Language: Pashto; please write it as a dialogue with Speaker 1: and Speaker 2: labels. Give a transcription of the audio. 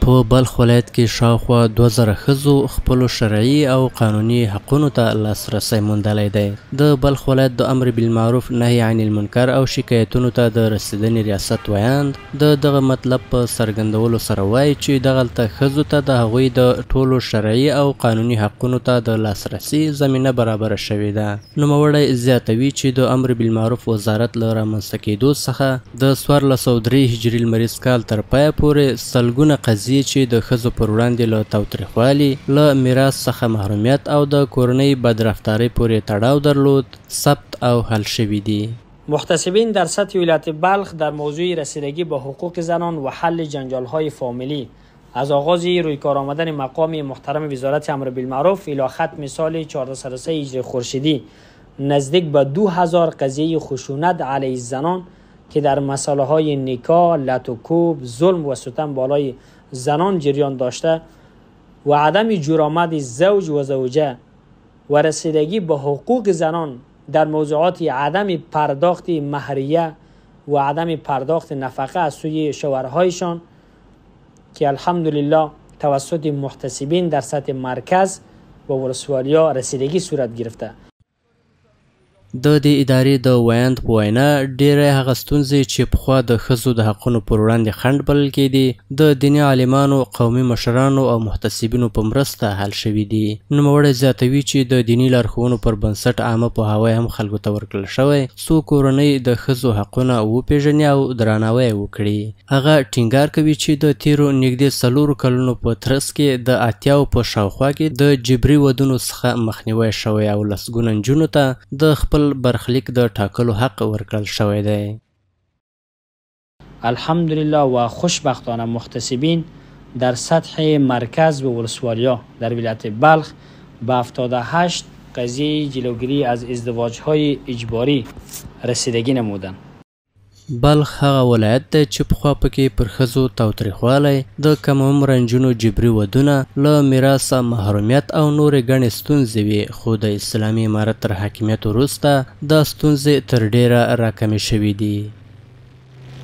Speaker 1: په بلخ ولایت کې شاوخوا 2000 ښځو خپلو شرعي او قانوني حقونو ته لاسرسی موندلی دی. د بلخ ولایت د امر بالمعروف نهي عن المنکر او شکایتونو ته د رسیدنې ریاست ویاند د دغه مطلب په څرګندولو سره وایي چې دغلته ښځو ته د هغوی د ټولو شرعي او قانوني حقونو ته د لاسرسي زمینه برابره شوې ده. نوموړی زیاتوي چې د امر بالمعروف وزارت له رامنځته کېدو څخه د 1403 هجري لمریز کال تر پایه پورې سلګونه قضیې چې د ښځو پر وړاندې له تاوتریخوالي، له میراث څخه محرومیت او د کورنۍ بدرفتارۍ پورې تړاو درلود، ثبت او حل شوي دي.
Speaker 2: محتسبین در سطح ولایت بلخ در موضوع رسیدگی به حقوق زنان و حل جنجال‌های فامیلی از آغاز روی کار آمدن مقام محترم وزارت امر بالمعروف الی ختم سال 1403 هجری خورشیدی نزدیک به 2000 قضیه خشونت علیه زنان که در مسائل های نکاح، لط و کوب، ظلم و ستم بالای زنان جریان داشته و عدم جرأت زوج و زوجه و رسیدگی به حقوق زنان در موضوعات عدم پرداخت مهریه و عدم پرداخت نفقه از سوی شوهرهایشان که الحمدلله توسط محتسبین در سطح مرکز و ولسوالیا رسیدگی صورت گرفته.
Speaker 1: د دې ادارې د ویاند په وینا ډېری هغه ستونزې چې پخوا د ښځو د حقونو پر وړاندې خنډ بلل کېدې د دیني عالمانو، قومي مشرانو او محتسبینو په مرسته حل شوي دي. نوموړی زیاتوي چې د دیني لارښوونو پر بنسټ عامه پوهاوی هم خلکو ته ورکړل شوی څو کورنۍ د ښځو حقونه وپېژني او درناوی وکړي. هغه ټینګار کوي چې د تیرو نږدې 4 کلونو په ترڅ کې د 80 په شاوخوا کې د جبري ودونو څخه مخنیوی شوی او لسګونه نجونو ته د خپل برخلیک د ټاکلو حق ورکړل شوی دی.
Speaker 2: الحمدلله و خوشبختانه محتسبین در سطح مرکز و ولسوالیا در ولایت بلخ به 78 قضیه جلوگیری از ازدواج‌های اجباری رسیدگی نمودند.
Speaker 1: بلخ هغه ولایت دی چې پخوا پکې پر ښځو تاوتریخوالی، د کم عمره نجونو جبري ودونه، له میراثه محرومیت او نورې ګڼې ستونزې وې، خو د اسلامي امارت تر حاکمیت وروسته دا ستونزې تر ډېره راکمې شوي دي.